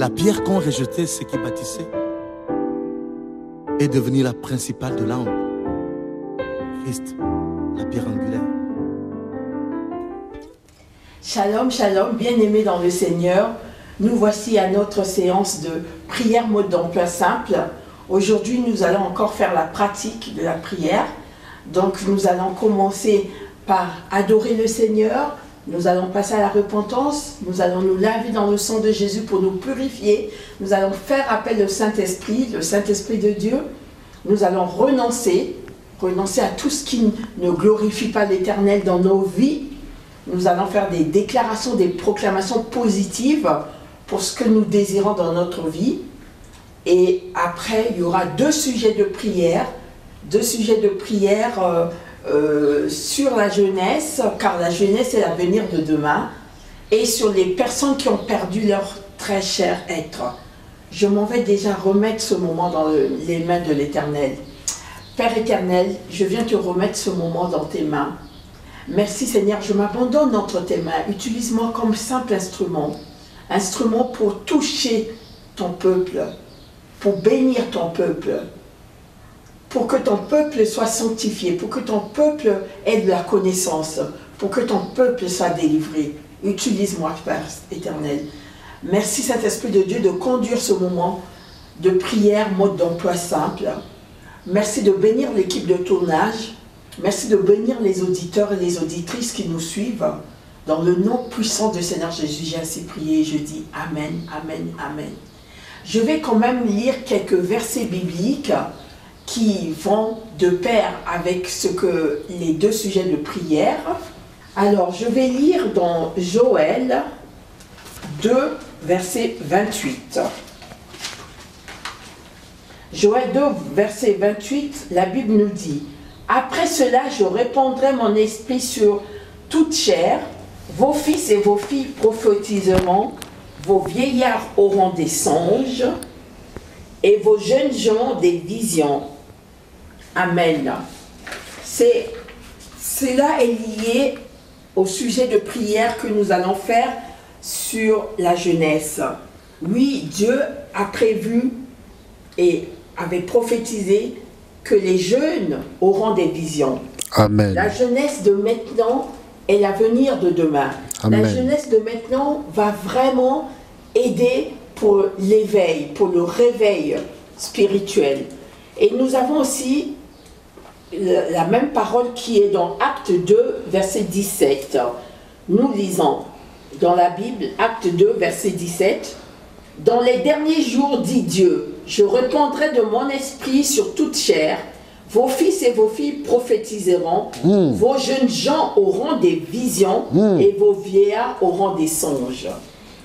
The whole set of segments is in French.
la pierre qu'ont rejetée ceux qui bâtissaient est devenue la principale de l'angle. Christ, la pierre angulaire. Shalom, shalom, bien-aimés dans le Seigneur. Nous voici à notre séance de prière mode d'emploi simple. Aujourd'hui, nous allons encore faire la pratique de la prière. Donc, nous allons commencer par adorer le Seigneur. Nous allons passer à la repentance. Nous allons nous laver dans le sang de Jésus pour nous purifier. Nous allons faire appel au Saint-Esprit, le Saint-Esprit de Dieu. Nous allons renoncer à tout ce qui ne glorifie pas l'Éternel dans nos vies. Nous allons faire des déclarations, des proclamations positives pour ce que nous désirons dans notre vie. Et après, il y aura deux sujets de prière sur la jeunesse, car la jeunesse est l'avenir de demain, et sur les personnes qui ont perdu leur très cher être. Je m'en vais déjà remettre ce moment dans les mains de l'Éternel. Père éternel, je viens te remettre ce moment dans tes mains. Merci Seigneur, je m'abandonne entre tes mains. Utilise-moi comme simple instrument pour toucher ton peuple, pour bénir ton peuple, pour que ton peuple soit sanctifié, pour que ton peuple ait de la connaissance, pour que ton peuple soit délivré. Utilise-moi, Père éternel. Merci Saint-Esprit de Dieu de conduire ce moment de prière, mode d'emploi simple. Merci de bénir l'équipe de tournage. Merci de bénir les auditeurs et les auditrices qui nous suivent. Dans le nom puissant du Seigneur Jésus, j'ai ainsi prié et je dis Amen, Amen, Amen. Je vais quand même lire quelques versets bibliques qui vont de pair avec les deux sujets de prière. Alors, je vais lire dans Joël 2, verset 28. Joël 2, verset 28, la Bible nous dit « Après cela, je répandrai mon esprit sur toute chair, vos fils et vos filles prophétiseront, vos vieillards auront des songes, et vos jeunes gens des visions. » Amen. Cela est lié au sujet de prière que nous allons faire sur la jeunesse. Oui, Dieu a prévu et avait prophétisé que les jeunes auront des visions. Amen. La jeunesse de maintenant est l'avenir de demain. Amen. La jeunesse de maintenant va vraiment aider pour l'éveil, pour le réveil spirituel. Et nous avons aussi la même parole qui est dans Acte 2, verset 17. Nous lisons dans la Bible, Acte 2, verset 17. « Dans les derniers jours, dit Dieu, je répandrai de mon esprit sur toute chair, vos fils et vos filles prophétiseront, vos jeunes gens auront des visions et vos vieillards auront des songes. »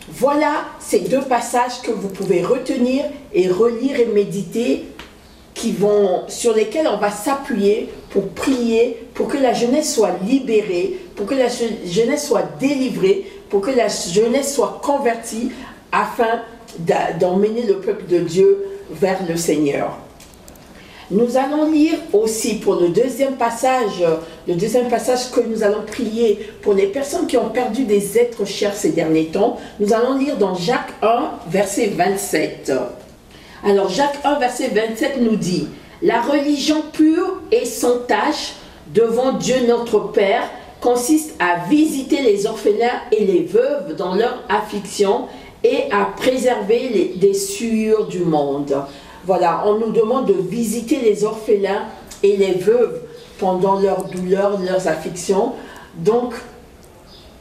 Voilà ces deux passages que vous pouvez retenir et relire et méditer, sur lesquels on va s'appuyer pour prier, pour que la jeunesse soit libérée, pour que la jeunesse soit délivrée, pour que la jeunesse soit convertie, afin d'emmener le peuple de Dieu vers le Seigneur. Nous allons lire aussi pour le deuxième passage que nous allons prier pour les personnes qui ont perdu des êtres chers ces derniers temps. Nous allons lire dans Jacques 1, verset 27. Alors Jacques 1, verset 27 nous dit « La religion pure et sans tache devant Dieu notre Père consiste à visiter les orphelins et les veuves dans leur affliction et à préserver des souillures du monde. » Voilà, on nous demande de visiter les orphelins et les veuves pendant leurs douleurs, leurs afflictions. Donc,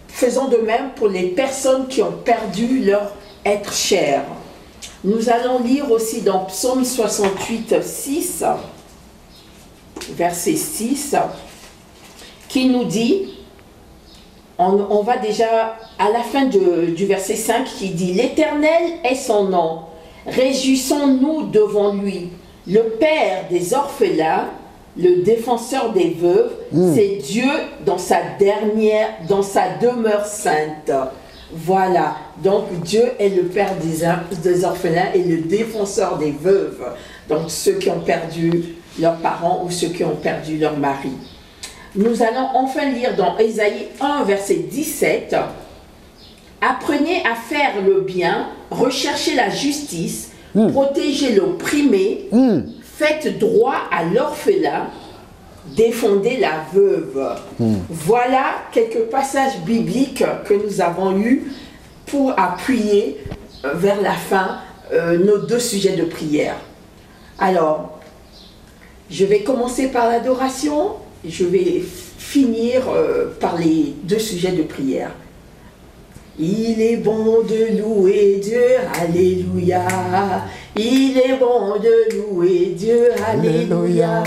faisons de même pour les personnes qui ont perdu leur être cher. Nous allons lire aussi dans Psaume 68, 6, verset 6, qui nous dit, on va déjà à la fin du verset 5 qui dit « L'Éternel est son nom, réjouissons-nous devant lui, le Père des orphelins, le défenseur des veuves, c'est Dieu dans sa demeure sainte. » Voilà, donc Dieu est le Père des orphelins et le défenseur des veuves, donc ceux qui ont perdu leurs parents ou ceux qui ont perdu leur mari. Nous allons enfin lire dans Ésaïe 1, verset 17, Apprenez à faire le bien, recherchez la justice, protégez l'opprimé, faites droit à l'orphelin, défendez la veuve. Voilà quelques passages bibliques que nous avons eus pour appuyer vers la fin nos 2 sujets de prière. Alors, je vais commencer par l'adoration, je vais finir par les 2 sujets de prière. Il est bon de louer Dieu, alléluia. Il est bon de louer Dieu, alléluia.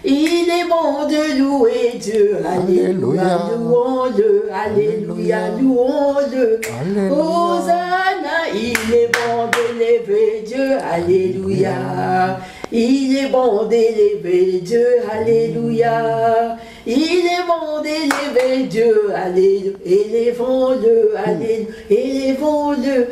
Il est bon de louer Dieu, alléluia. Louons-le, alléluia, louons-le. Hosanna, il est bon d'élever Dieu, alléluia. Il est bon d'élever Dieu, alléluia. Il est bon d'élever Dieu, alléluia. Élevons-le, alléluia. Élevons-le.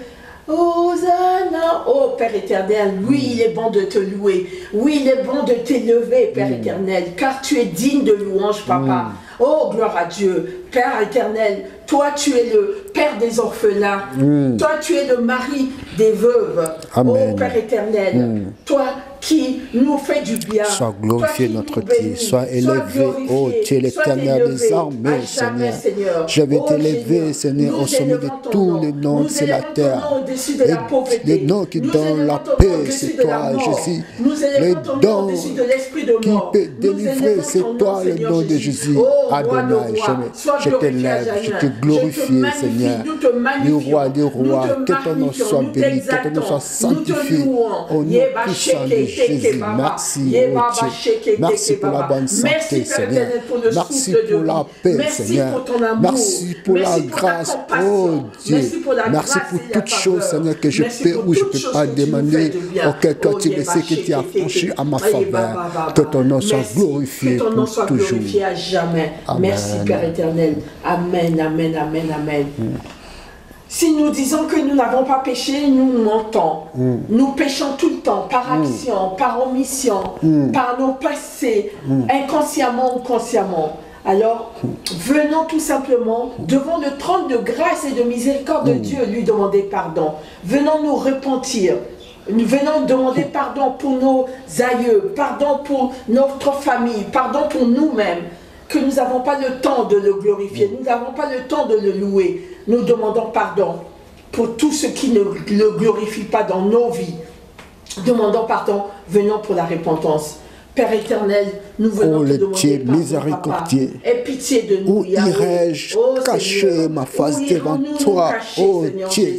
Hosanna, oh Père éternel, oui, il est bon de te louer. Oui, il est bon de t'élever, Père éternel, car tu es digne de louange, Papa. Oh, gloire à Dieu. Père éternel, toi, tu es le Père des orphelins. Toi, tu es le mari des veuves. Amen. Oh, Père éternel, toi qui nous fais du bien. Sois glorifié notre Dieu, sois élevé, oh Dieu l'éternel des armées, Seigneur. Je vais t'élever, Seigneur, au sommet de tous les noms de la terre. Les noms qui donnent la paix, c'est toi, Jésus. Les dons qui peut délivrer, c'est toi, le nom de Jésus. Adonai, je t'élève, je te glorifie, Seigneur. Le roi des rois, que ton nom soit béni, que ton nom soit sanctifié. Au nom puissant de Jésus, merci, oh Dieu. Merci pour la bonne santé, Seigneur. Merci pour la paix, Seigneur. Merci pour la grâce, oh Dieu. Merci pour toutes choses, Seigneur, que je peux ou je ne peux pas demander. Auquel cas tu le sais que tu as franchi à ma faveur. Que ton nom soit glorifié pour toujours. Merci, Père éternel. Amen, amen, amen, amen. Si nous disons que nous n'avons pas péché, nous mentons. Nous péchons tout le temps, par action, par omission, par nos passés, inconsciemment ou consciemment. Alors, venons tout simplement devant le trône de grâce et de miséricorde de Dieu, lui demander pardon. Venons nous repentir. Nous venons demander pardon pour nos aïeux, pardon pour notre famille, pardon pour nous-mêmes, que nous n'avons pas le temps de le glorifier, nous n'avons pas le temps de le louer. Nous demandons pardon pour tout ce qui ne le glorifie pas dans nos vies. Demandons pardon, venons pour la repentance. Père éternel, nous venons te demander pardon, miséricordieux. Papa. Aie pitié de nous. Où irais-je cacher ma face devant toi, oh Dieu?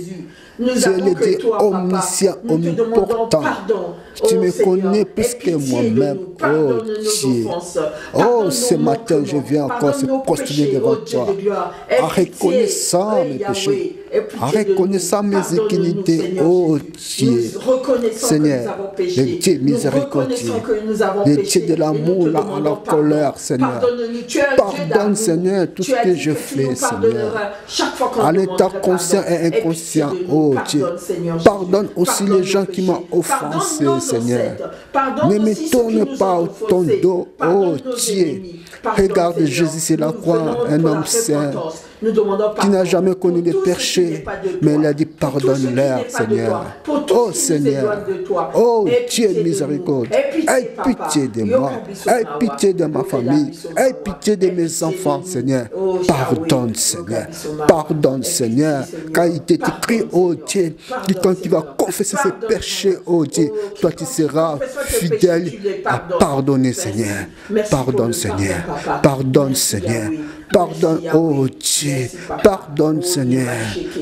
Nous Tu es avons le que Dieu toi, Papa. omniscient, Nous te demandons omnipotent. pardon. Tu Oh, me Seigneur, connais plus aie que pitié de moi-même, nous. oh Pardonne nos Dieu. offenses. Oh, Pardonne ce nos matin, je manquements. viens encore Pardonne se nos prosterner péchés, devant oh Dieu toi, de gloire. Aie en pitié, reconnaissant oh mes Yahweh. péchés, Aie pitié en de nous. reconnaissant mes Pardonne-nous, iniquités, Seigneur oh Jésus. Dieu. Nous reconnaissons Seigneur, que nous avons péché. le Dieu Nous miséricordieux, reconnaissons que nous avons le péché. Dieu de l'amour, Et nous te la demandons colère, pardon. Seigneur. Pardonne-nous. Tu es un Dieu Pardonne, d'amour. Seigneur, tout Tu ce as que dit je tu fais, nous Seigneur. pardonneras chaque fois qu'on À nous l'état demanderait conscient pardon. et Aie pitié inconscient, de nous. oh Dieu. Pardonne, Seigneur Pardonne Jésus. aussi Pardonne les gens nos qui m'ont péchés. offensé, Pardonne nos Seigneur. ancêtres. Pardonne Ne me aussi ceux qui tourne nous pas ont au ton offensés. dos, Pardonne oh nos Dieu. ennemis. Pardon, Regarde Seigneur. Jésus sur la Nous croix, venons un pour la homme saint repentance. Nous demandons qui n'a pardon jamais connu pour de tout ce qui n'est péché, pas de toi. mais il a dit Pour tout ce qui n'est pardonne-leur, pas de Seigneur. toi. Pour tout Oh ce qui nous Seigneur, éloigne de toi. oh Aie Dieu pitié de nous. miséricorde, Aie pitié, aie Papa. pitié de moi, aie pitié de ma famille, aie pitié de mes enfants, Seigneur. Oh, Pardonne, Seigneur, pardonne, Seigneur, car il t'est écrit, oh Dieu, que quand tu vas confesser ses péchés, oh Dieu, toi tu seras fidèle à pardonner, Seigneur. Pardonne, Seigneur, pardonne, Seigneur. Pardonne, oh Dieu, pardonne, Seigneur.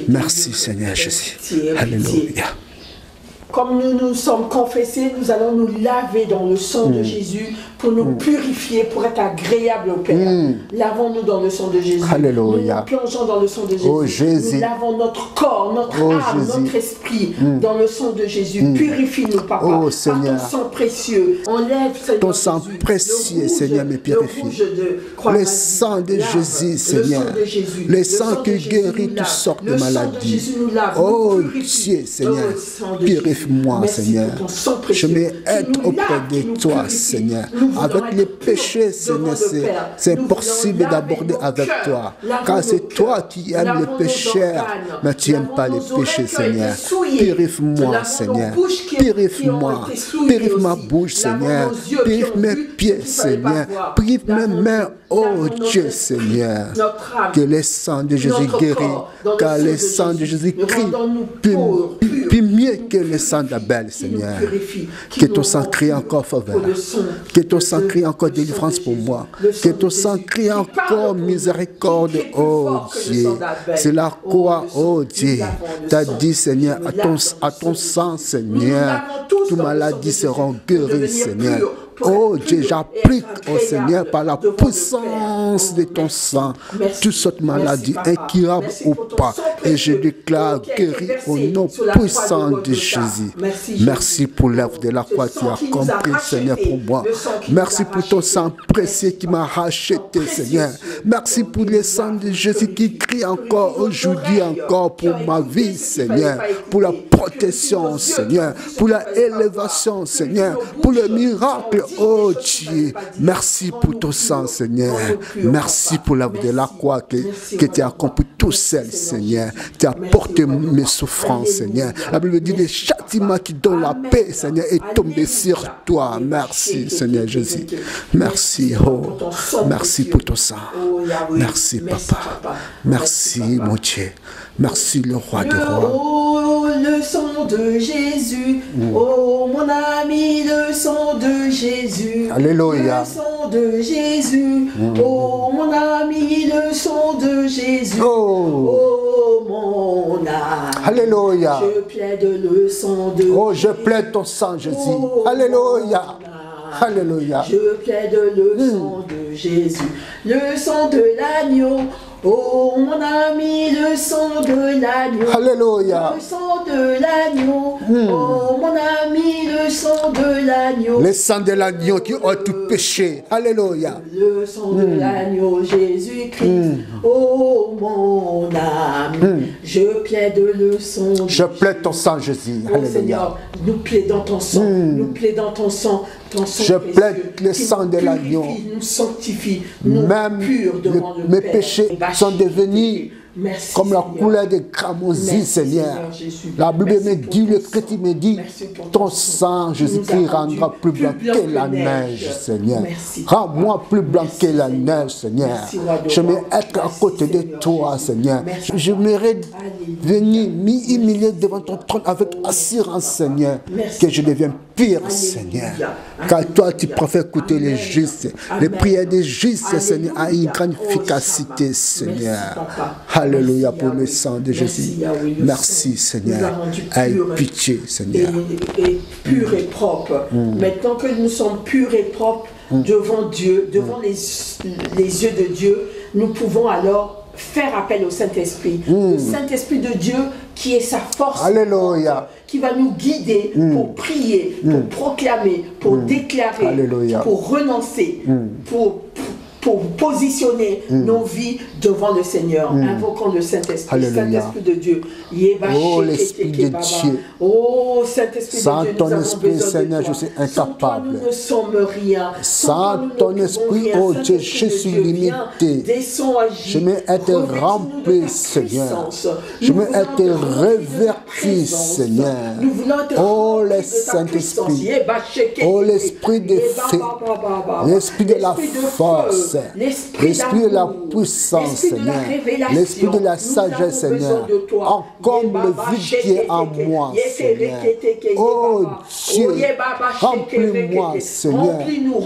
Merci, Seigneur Jésus. Alléluia. Comme nous nous sommes confessés, nous allons nous laver dans le sang de Jésus pour nous purifier, pour être agréable au Père. Lavons-nous dans le sang de Jésus. Alléluia. Nous nous plongeons dans le sang de Jésus. Oh, Jésus. Nous lavons notre corps, notre Oh, âme, Jésus. notre esprit dans le sang de Jésus. Purifie-nous, Papa. Oh, Par Seigneur. ton sang précieux. Enlève, Seigneur Ton sang Jésus, précieux, le rouge, Seigneur, me le purifie. rouge de croix Le sang de lave. Jésus, Le Seigneur. sang de Jésus. Le Le sang sang de qui Jésus guérit nous toutes lave. sortes de Le sang de maladies. Jésus nous lave, Oh nous purifie. Dieu, Seigneur, Oh, sang de purifie-moi, Jésus. Merci Seigneur. pour ton sang Je précieux veux qui être nous auprès lave, qui de nous toi, purifie. Seigneur. Nous avec les péchés, Seigneur, c'est impossible d'aborder avec toi. Car c'est toi qui aimes les pécheurs, mais tu n'aimes pas les péchés, Seigneur. Purifie-moi, Seigneur. Purifie-moi. Purifie ma bouche, Seigneur. Purifie mes pieds, Seigneur. Purifie mes mains, oh Dieu, Seigneur. Que le sang de Jésus guérit, car le sang de Jésus crie plus mieux que le sang d'Abel, Seigneur. Que ton sang crie encore faveur. Que ton sang crie encore délivrance pour moi. Que ton sang crie encore miséricorde, oh Dieu. C'est la croix, oh Dieu. Tu as dit, Seigneur, à ton sang, Seigneur, toutes maladies seront guéries, Seigneur. Oh Dieu, j'applique au Seigneur par la puissance de ton sang toute cette maladie, incurable ou pas. Et je déclare guéri au nom puissant de Jésus. Merci pour l'œuvre de la croix que tu as accomplie, Seigneur, pour moi. Merci pour ton sang précieux qui m'a racheté, Seigneur. Merci pour le sang de Jésus qui crie encore aujourd'hui, encore pour ma vie, Seigneur. Pour la protection, Seigneur. Pour la élévation, Seigneur. Pour le miracle. Oh Dieu, merci pour ton sang, Seigneur. Merci pour l'œuvre de la croix que tu as accompli tout seul, Seigneur. Tu as porté mes souffrances, Seigneur. La Bible dit le châtiment qui donne la paix, Seigneur, est tombé sur toi. Merci, Seigneur Jésus. Merci, oh. Merci pour ton sang. Merci, Papa. Merci, mon Dieu. Merci, le roi des rois. Oh, le sang de Jésus. Oh, mon ami, le sang de Jésus. Alléluia. Le sang de Jésus. Oh, mon ami, le sang de Jésus. Oh, mon âme. Alléluia. Je plaide le sang de Jésus. Oh, je plaide ton sang, Jésus. Alléluia. Alléluia. Je plaide le sang de Jésus. Le sang de l'agneau. Oh mon ami, le sang de l'agneau. Alléluia. Le sang de l'agneau. Oh mon ami, le sang de l'agneau. Le sang de l'agneau qui ôte tout péché. Alléluia. Le sang de l'agneau, Jésus-Christ. Oh mon âme, je plaide le sang. Je plaide ton sang, Jésus. Oh Alléluia. Seigneur, nous plaidons ton sang. Nous plaidons ton sang. Je plaide le sang de l'agneau. Nous sanctifie, nous même pure devant le mes Père. péchés sont devenus comme la couleur de cramoisi, Seigneur. La Bible me dit, le chrétien me dit, ton sang, Jésus-Christ, rendra plus blanc que la neige, Seigneur. Rends-moi plus blanc que la neige, Seigneur. Je veux être à côté de toi, Seigneur. J'aimerais venir m'humilier devant ton trône avec assurance, Seigneur, que je devienne pire, Seigneur. Car toi, tu préfères écouter les justes. Les prières des justes, Seigneur, a une grande efficacité, Seigneur. Alléluia pour le sang de Jésus. Merci, Seigneur. Aie pitié, Seigneur. Et pur et propre. Maintenant que nous sommes purs et propres devant Dieu, devant les yeux de Dieu, nous pouvons alors faire appel au Saint-Esprit. Le Saint-Esprit de Dieu qui est sa force. Alléluia. Qui va nous guider pour prier, pour proclamer, pour déclarer, Alléluia. pour renoncer, pour positionner nos vies devant le Seigneur. Invoquons le Saint-Esprit, Saint-Esprit de Dieu. Oh, l'Esprit de Dieu. Oh, Saint-Esprit de Dieu. Sans ton Esprit, Seigneur, je suis incapable. Nous ne sommes rien. Sans ton Esprit, oh Dieu, je suis limité. Je veux être rempli, Seigneur. Je veux être reverti, Seigneur. Oh, le Saint-Esprit. Oh, l'Esprit de feu. L'Esprit de la force. L'Esprit de la puissance, Seigneur. L'Esprit de la sagesse, Seigneur. Encombre le vide qui est en moi, Seigneur. Oh Dieu, remplis-moi, Seigneur.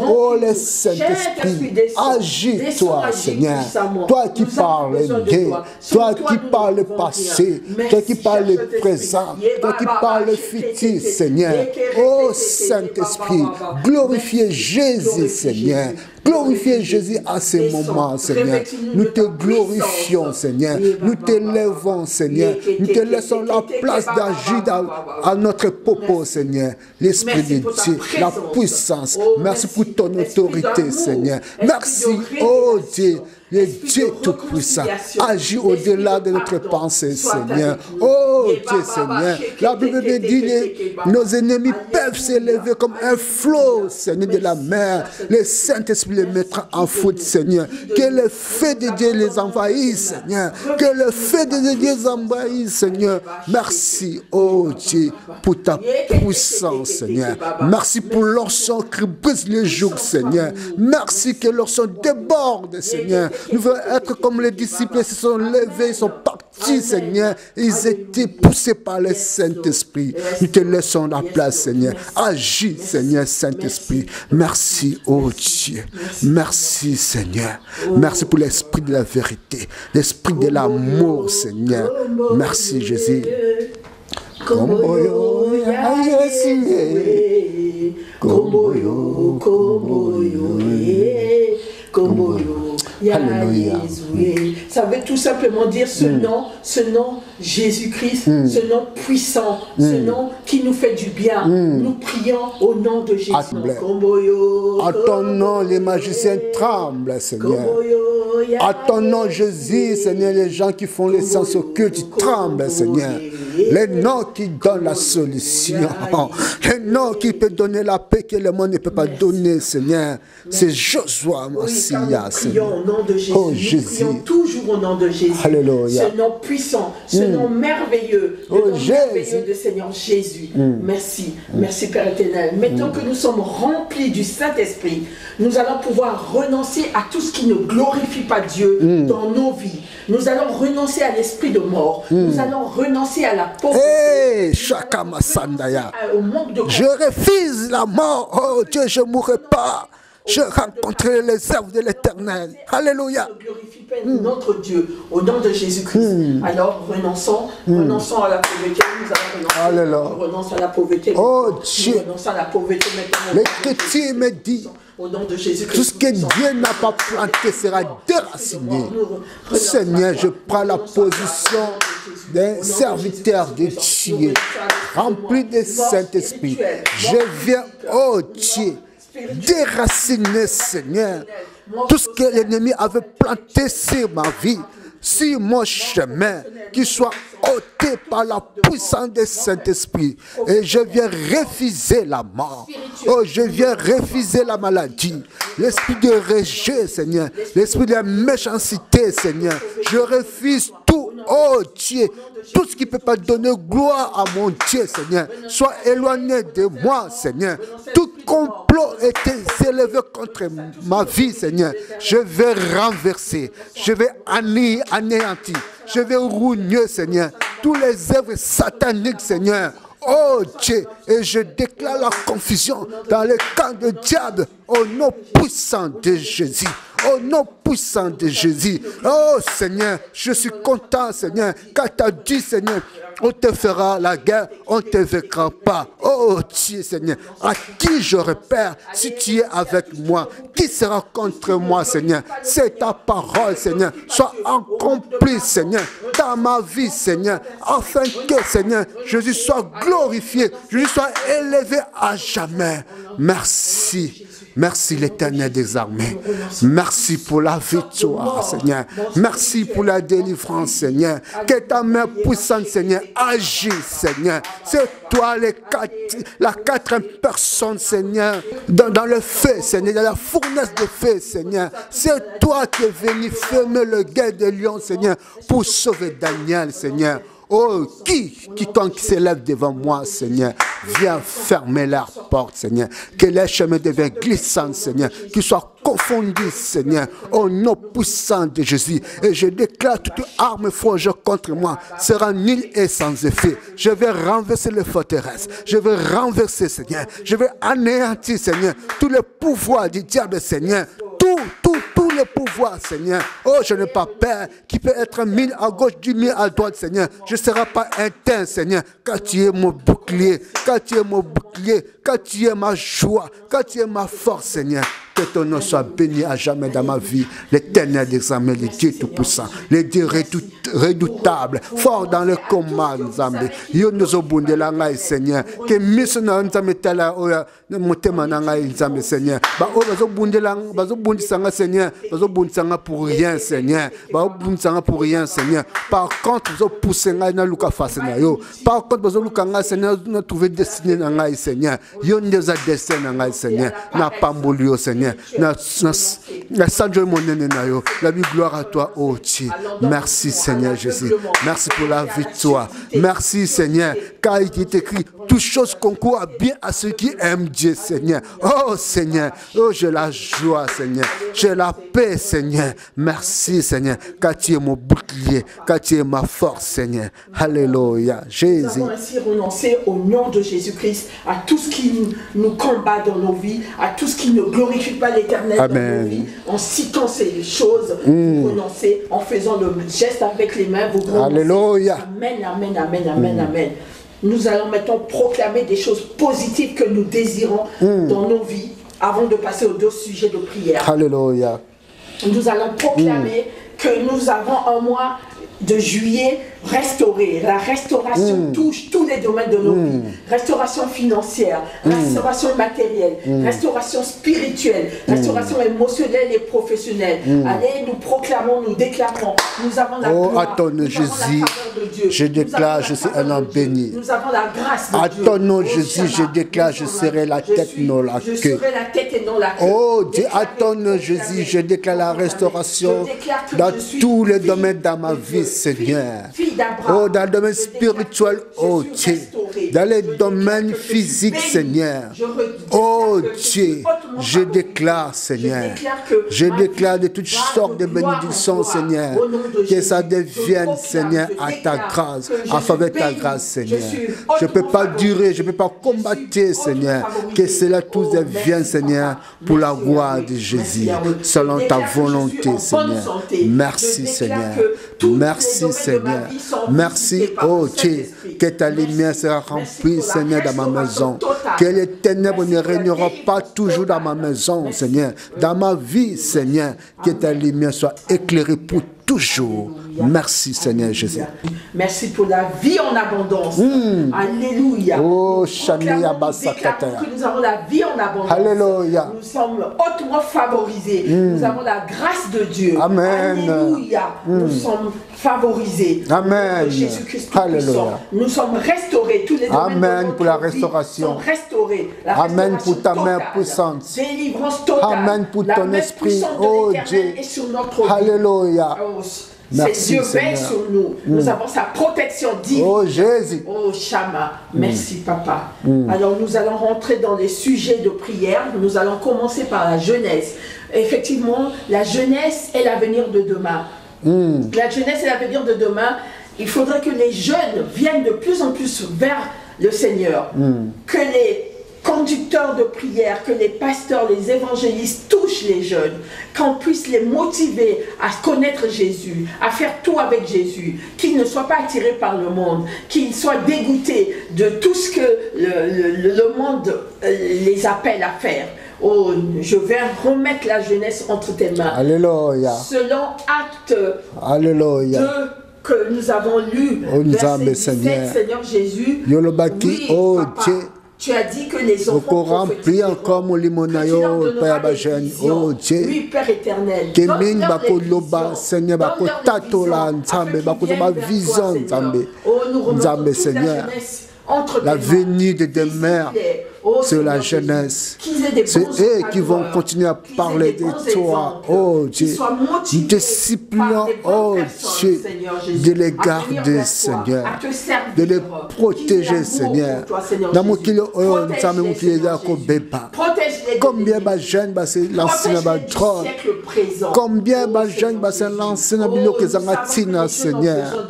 Oh le Saint-Esprit, agis-toi, Seigneur. Toi qui parles Dieu, toi qui parles le passé, toi qui parles le présent, toi qui parles le futur, Seigneur. Oh Saint-Esprit, glorifiez Jésus, Seigneur. Glorifiez Jésus à ce moment, Seigneur. Nous te glorifions, Seigneur. Nous t'élèvons, Seigneur. Nous te laissons la place d'agir à notre propos, Seigneur. L'Esprit de Dieu, la puissance. Merci pour ton autorité, Seigneur. Merci, oh Dieu. le Dieu Tout-Puissant, agis au-delà de notre pensée, Seigneur. Oh Dieu, Seigneur, la Bible me dit nos ennemis peuvent s'élever comme un flot, Seigneur, de la mer. Le Saint-Esprit les mettra en foot, Seigneur. Que le feu de Dieu les envahisse, Seigneur. Que le feu de Dieu les envahisse, Seigneur. Merci, oh Dieu, pour ta puissance, Seigneur. Merci pour l'onction qui brise les jours, Seigneur. Merci que l'onction déborde, Seigneur. Nous voulons être comme les disciples, ils se sont levés, ils sont partis, Seigneur. Ils étaient poussés par le Saint-Esprit. Nous te laissons la place, Seigneur. Agis, Seigneur, Saint-Esprit. Merci, oh Dieu. Merci, Seigneur. Merci pour l'esprit de la vérité, l'esprit de l'amour, Seigneur. Merci, Jésus. Komboyo ya Yesu, Komboyo, Komboyo, Komboyo ya Yesu. Ça veut tout simplement dire ce nom Jésus-Christ, ce nom puissant, ce nom qui nous fait du bien. Nous prions au nom de Jésus. À ton nom, les magiciens tremblent, Seigneur. À ton nom, Jésus, Seigneur, les gens qui font les sens occultes tremblent, Seigneur. Les noms qui donnent la solution, les noms qui peuvent donner la paix que le monde ne peut pas donner, Seigneur. C'est Joshua, Messia, Seigneur. Au nom de Jésus. Oh, Jésus. Nous prions toujours au nom de Jésus. Alléluia. Ce nom puissant, ce nom merveilleux, le nom merveilleux de Seigneur Jésus. Merci. Merci Père éternel. Maintenant que nous sommes remplis du Saint-Esprit, nous allons pouvoir renoncer à tout ce qui ne glorifie pas Dieu dans nos vies. Nous allons renoncer à l'esprit de mort. Nous allons renoncer à la pauvreté. Hey, Shakama Sandaya. Je refuse la mort. Oh Dieu, je ne mourrai pas. Je rencontrerai les œuvres de l'Éternel. Alléluia. Ne glorifie pas notre Dieu au nom de Jésus-Christ. Alors renonçons à la pauvreté. Nous allons renoncer à la pauvreté. Oh Dieu. Renonçons à la pauvreté maintenant. L'Écriture me dit, au nom de Jésus-Christ, tout ce que Dieu n'a pas planté sera déraciné. Seigneur, je prends la position d'un serviteur de Dieu, rempli de Saint-Esprit. Je viens, oh Dieu, déraciner, Seigneur, tout ce que l'ennemi avait planté sur ma vie, sur mon chemin, qu'il soit ôté par la puissance du Saint-Esprit. Et je viens refuser la mort. Oh, je viens refuser la maladie. L'esprit de rejet, Seigneur. L'esprit de méchanceté, Seigneur. Je refuse tout, oh Dieu. Tout ce qui ne peut pas donner gloire à mon Dieu, Seigneur. Sois éloigné de moi, Seigneur. Tout complot était élevé contre ma vie, Seigneur. Je vais renverser. Je vais anéantir. Je vais rougner, Seigneur, tous les œuvres sataniques, Seigneur. Oh Dieu, et je déclare la confusion dans le camp du diable au nom puissant de Jésus. Au nom puissant de Jésus. Oh Seigneur, je suis content, Seigneur, quand tu as dit, Seigneur, on te fera la guerre, on ne te vaincra pas. Oh Dieu, Seigneur, à qui je repère si tu es avec moi? Qui sera contre moi, Seigneur? C'est ta parole, Seigneur. Sois accomplie, Seigneur, dans ma vie, Seigneur, afin que, Seigneur, Jésus soit glorifié, Jésus soit élevé à jamais. Merci. Merci l'Éternel des armées. Merci pour la victoire, Seigneur. Merci pour la délivrance, Seigneur. Que ta main puissante, Seigneur, agisse, Seigneur. C'est toi la quatrième personne, Seigneur, dans le feu, Seigneur, dans la fournaise de feu, Seigneur. C'est toi qui es venu fermer le guet de lion, Seigneur, pour sauver Daniel, Seigneur. Oh, quiconque s'élève devant moi, Seigneur, viens fermer leurs portes, Seigneur. Que les chemins deviennent glissants, Seigneur. Qu'ils soient confondus, Seigneur, au nom puissant de Jésus. Et je déclare toute arme forgée contre moi sera nulle et sans effet. Je vais renverser les forteresses. Je vais renverser, Seigneur. Je vais anéantir, Seigneur, tous les pouvoirs du diable, Seigneur. Tout le pouvoir, Seigneur. Oh, je n'ai pas peur qui peut être mis à gauche, du mis à droite, Seigneur. Je ne serai pas éteint, Seigneur, quand tu es mon bouclier, quand tu es mon bouclier, quand tu es ma joie, quand tu es ma force, Seigneur. que ton nom soit béni à jamais dans ma vie. L'éternel d'examen, le Dieu tout-puissant, le Dieu redoutable, fort dans le combat, Nzambe. Yo nous obunde la ngai, Seigneur. Que mission na Nzambe tala oya motema na ngai, Nzambe, Seigneur. Ba o bazo sanga, Seigneur. Bazo sanga pour rien, Seigneur. Bazo sanga pour rien, Seigneur. Par contre, bazo pousser ngai na luka face na yo. Par contre, bazo luka ngai, Seigneur, na trouver destiné na ngai, Seigneur. Yo ndeza destiné na ngai, Seigneur. Na pambolio, Seigneur. Na sanjo monene na yo. La vie gloire à toi, oh Dieu. Merci, Seigneur Jésus. Merci pour la victoire. Merci, Seigneur. Car il est écrit, toutes choses concourent bien à ceux qui aiment Dieu, Seigneur. Oh, Seigneur. Oh, j'ai la joie, Seigneur. J'ai la paix, Seigneur. Merci, Seigneur. Car tu es mon bouclier. Car tu es ma force, Seigneur. Alléluia. Jésus. Nous avons ainsi renoncé au nom de Jésus-Christ à tout ce qui nous combat dans nos vies, à tout ce qui ne glorifie pas l'Éternel dans nos vies. En citant ces choses, vous renoncez, en faisant le geste avec les mains, vous renoncez. Alléluia. Amen, amen, amen, amen, amen. Nous allons maintenant proclamer des choses positives que nous désirons dans nos vies avant de passer aux deux sujets de prière. Alléluia. Nous allons proclamer que nous avons un mois de juillet restauré. La restauration touche tous les domaines de nos vies. Restauration financière, restauration matérielle, restauration spirituelle, restauration émotionnelle et professionnelle. Allez, nous proclamons, nous déclarons. Nous avons la gloire, à ton nom, Jésus, je déclare, je suis un homme béni. Nous avons la grâce de à Dieu. ton nom, Jésus, je déclare, je serai la tête, non la Je queue. serai la tête et non la queue. Oh Dieu, à ton nom, Jésus, je déclare la restauration dans tous les domaines de ma vie, Seigneur. Oh, dans le domaine spirituel, oh Dieu. Dans les domaines physiques, Seigneur. Oh Dieu, je déclare, Seigneur. Je déclare de toutes sortes de bénédictions, Seigneur. Que ça devienne, Seigneur, à ta grâce, à faveur de ta grâce, Seigneur. Je ne peux pas durer, je ne peux pas combattre, Seigneur. Que cela tout devienne, Seigneur, pour la gloire de Jésus, selon ta volonté, Seigneur. Merci, Seigneur. Merci, Seigneur. Merci, oh Dieu, que ta lumière sera remplie, Seigneur, dans ma maison. Que les ténèbres ne régneront pas toujours dans ma maison, Seigneur. Dans ma vie, Seigneur, que ta lumière soit éclairée pour toujours. Merci, Seigneur Jésus. Merci pour la vie en abondance. Alléluia. Oh, Shania Basakataya. Nous avons la vie en abondance. Alléluia. Nous sommes hautement favorisés. Nous avons la grâce de Dieu. Amen. Alléluia. Nous sommes favorisés. Amen. Jésus-Christ Alléluia. Nous sommes restaurés. Tous les domaines Amen de pour la notre vie restauration. sont restaurés. La Amen pour ta main totale. puissante. Délivrance totale. Amen pour la ton main esprit. puissante de Oh l'Éternel Dieu. est sur notre vie. Alléluia. Oh, Merci, Dieu veille Seigneur. sur nous. Nous avons sa protection divine. Oh Jésus. Oh Shama, merci Papa. Alors nous allons rentrer dans les sujets de prière. Nous allons commencer par la jeunesse. Effectivement, la jeunesse est l'avenir de demain. La jeunesse est l'avenir de demain. Il faudrait que les jeunes viennent de plus en plus vers le Seigneur. Que les conducteurs de prière, que les pasteurs, les évangélistes touchent les jeunes, qu'on puisse les motiver à connaître Jésus, à faire tout avec Jésus, qu'ils ne soient pas attirés par le monde, qu'ils soient dégoûtés de tout ce que le monde les appelle à faire. Oh, je vais remettre la jeunesse entre tes mains. Alléluia. Selon Acte Alléluia. 2, que nous avons lu, Oh, verset 17, Seigneur. Seigneur Jésus, Yolobaki, oui, oh Papa, Dieu. tu as dit que les enfants rempli encore mon limonayo, Père Bajen, oh Dieu. Oui, Père éternel. Kemin bako loba, Seigneur, bako tatola, Nzambe, bako ma vision, Nzambe. Nzambe, Seigneur. La venue de demain sur la jeunesse. C'est eux qui vont continuer à parler de toi, oh Dieu. Nous te supplions, oh Dieu, de les garder, Seigneur, de les protéger, Seigneur. Dans mon kilo, oh, Nzambe, mon kilo, combien de jeunes se lancer dans la drogue? Combien de jeunes se lancer dans la Seigneur?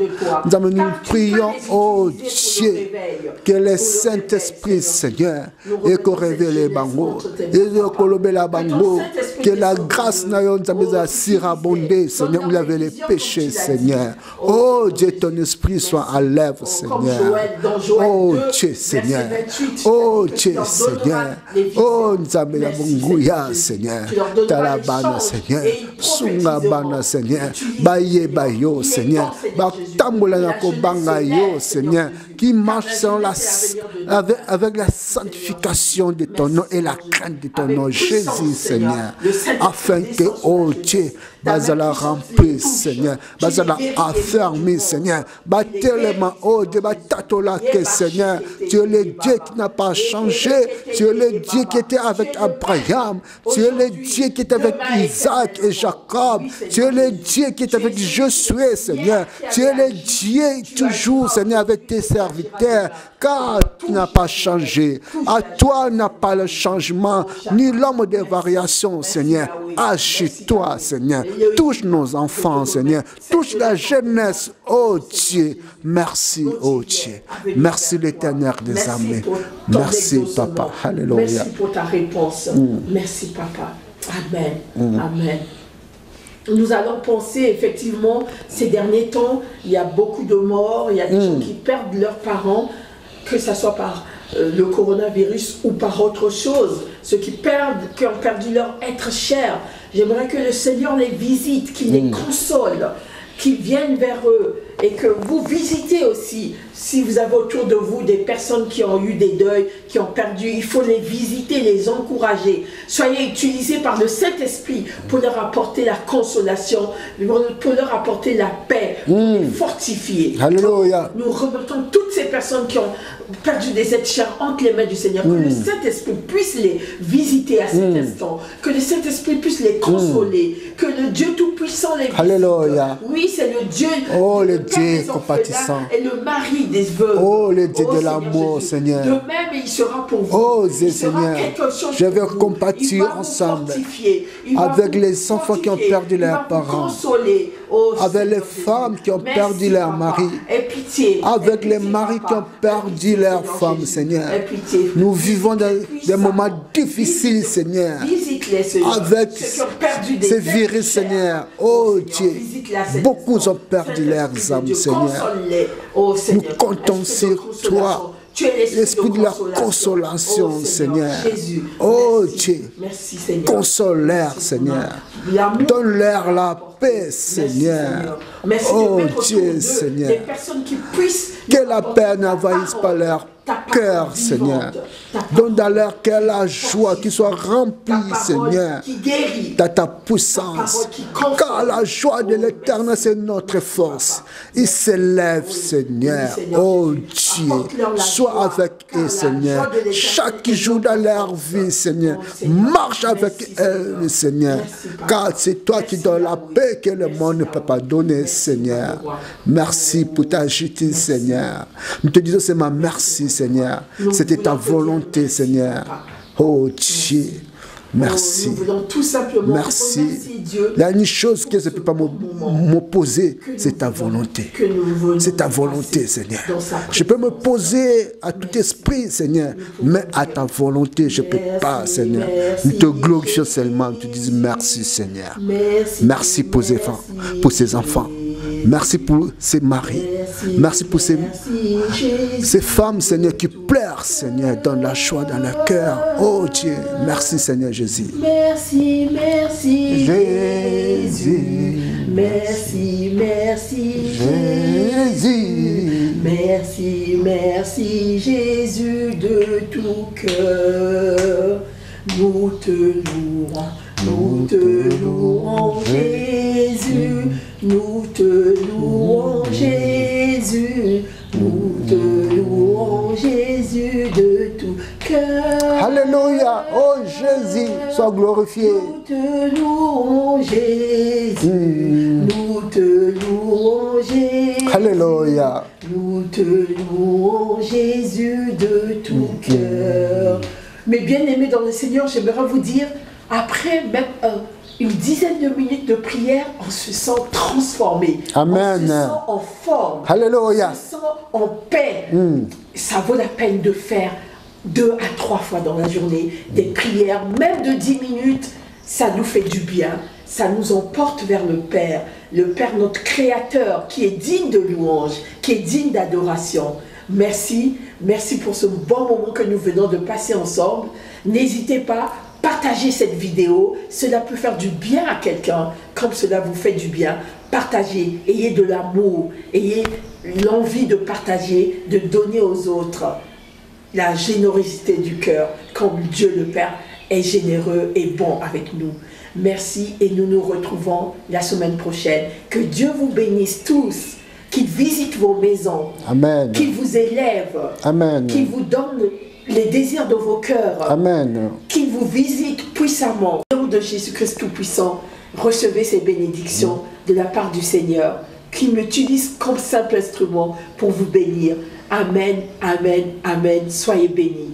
Nous prions, oh Dieu, que le Saint-Esprit, Seigneur, et qu'on révèle les bangos, et qu'on révèle les bangos, Que la grâce n'a pas surabondé, Seigneur, où il y avait les péchés, Seigneur. Oh Dieu, ton esprit soit à l'œuvre, Seigneur. Oh Dieu, Seigneur. Oh Dieu, Seigneur. Oh Nzambe la Bongouya, Seigneur. Talabana, Seigneur. Sungabana, Seigneur. Baye Bayo, Seigneur. Batambola na kobanga yo, Seigneur. Qui marche selon avec la sanctification de ton nom et la crainte de ton nom, Jésus, Seigneur. Afin que, oh Dieu, Bazala rempli, Seigneur. Bazala affermi, Seigneur. Batelema, oh Dieu, Batatolake, Seigneur. Tu es le Dieu qui n'a pas changé. Tu es le Dieu qui était avec Abraham. Tu es le Dieu qui était avec Isaac et Jacob. Tu es le Dieu qui est avec Josué, Seigneur. Tu es le Dieu toujours, Seigneur, avec tes serviteurs. Car tu n'as pas changé. À toi n'a pas le changement, ni l'homme de variation, Seigneur. Agis-toi, Seigneur. Touche nos enfants, Seigneur. Touche la jeunesse, oh Dieu. Merci, oh Dieu. Merci l'Éternel des armées. Merci, Papa. Alléluia. Merci pour ta réponse. Merci, Papa. Amen. Amen. Nous allons penser, effectivement, ces derniers temps, il y a beaucoup de morts, il y a des gens qui perdent leurs parents, que ce soit par le coronavirus ou par autre chose. Ceux qui ont perdu leur être cher. J'aimerais que le Seigneur les visite, qu'il les console, qu'ils viennent vers eux et que vous visitez aussi. Si vous avez autour de vous des personnes qui ont eu des deuils, qui ont perdu, il faut les visiter, les encourager. Soyez utilisés par le Saint-Esprit pour leur apporter la consolation, pour leur apporter la paix, pour les fortifier. Alléluia. Nous remettons toutes ces personnes qui ont perdu des êtres chers entre les mains du Seigneur. Que le Saint-Esprit puisse les visiter à cet instant. Que le Saint-Esprit puisse les consoler. Que le Dieu Tout-Puissant les visite. Alléluia. Oui, c'est le Dieu, le Dieu compatissant. Et le mari des veuves. Oh, le Dieu de l'amour, Seigneur. De même, il sera pour vous. Oh, Seigneur, je vais compatir ensemble avec les enfants qui ont perdu leurs parents, avec les femmes qui ont perdu leur mari, avec les maris qui ont perdu leurs femmes, Seigneur. Nous vivons des moments difficiles, Seigneur, avec ces virus, Seigneur. Oh Dieu, beaucoup ont perdu leurs âmes, Seigneur. Nous comptons sur toi, l'esprit de la consolation, Seigneur. Oh Dieu, console-leur, Seigneur. Donne-leur la paix, Seigneur. Oh Dieu, Seigneur. Que la paix n'envahisse pas leur cœur, Seigneur. Donne dans leur cœur la joie qui soit remplie, Seigneur, de ta puissance. Car la joie de l'Éternel, c'est notre force. Il s'élève, Seigneur. Oh Dieu, sois avec eux, Seigneur. Chaque jour dans leur vie, Seigneur, marche avec eux, Seigneur. Car c'est toi qui donnes la paix que le monde ne peut pas donner, Seigneur. Merci pour ta justice, Seigneur. Nous te disons seulement merci, Seigneur. C'était ta volonté, Seigneur. Oh Dieu, merci. Nous voulons tout simplement merci. Dieu. Il y a une chose que je ne peux pas m'opposer, c'est ta volonté. C'est ta volonté, Seigneur. Je peux me poser à tout esprit, Seigneur, mais à ta volonté, je ne peux pas, Seigneur. Nous te glorifions seulement, nous te disons merci, Seigneur. Merci pour ces enfants. Merci pour ces maris. Merci pour ces femmes, Seigneur, qui pleurent, Seigneur, dans la joie, dans le cœur. Oh Dieu, merci, Seigneur Jésus. Merci, merci, Jésus. Merci, merci, Jésus. Merci, merci, Jésus, de tout cœur. Nous te louons. Nous te louons, Jésus, nous te louons, Jésus, nous te louons, Jésus, de tout cœur. Alléluia, oh Jésus, sois glorifié. Nous te louons, Jésus, nous te louons, Jésus. Alléluia. Nous te louons, Jésus, de tout cœur. Mes bien-aimés dans le Seigneur, j'aimerais vous dire, après même une dizaine de minutes de prière, on se sent transformé. Amen. On se sent en forme. Alléluia. On se sent en paix. Ça vaut la peine de faire 2 à 3 fois dans la journée des prières, même de 10 minutes. ça nous fait du bien, ça nous emporte vers le Père notre Créateur, qui est digne de louange, qui est digne d'adoration. Merci, merci pour ce bon moment que nous venons de passer ensemble. N'hésitez pas, partagez cette vidéo, cela peut faire du bien à quelqu'un, comme cela vous fait du bien. Partagez, ayez de l'amour, ayez l'envie de partager, de donner aux autres. La générosité du cœur, comme Dieu le Père est généreux et bon avec nous. Merci et nous nous retrouvons la semaine prochaine. Que Dieu vous bénisse tous, qu'il visite vos maisons, Amen. Qu'il vous élève, Amen. Qu'il vous donne les désirs de vos cœurs, Amen. Qu'il vous visite puissamment. Au nom de Jésus-Christ Tout-Puissant, recevez ces bénédictions de la part du Seigneur, qu'il m'utilise comme simple instrument pour vous bénir. Amen, amen, amen. Soyez bénis.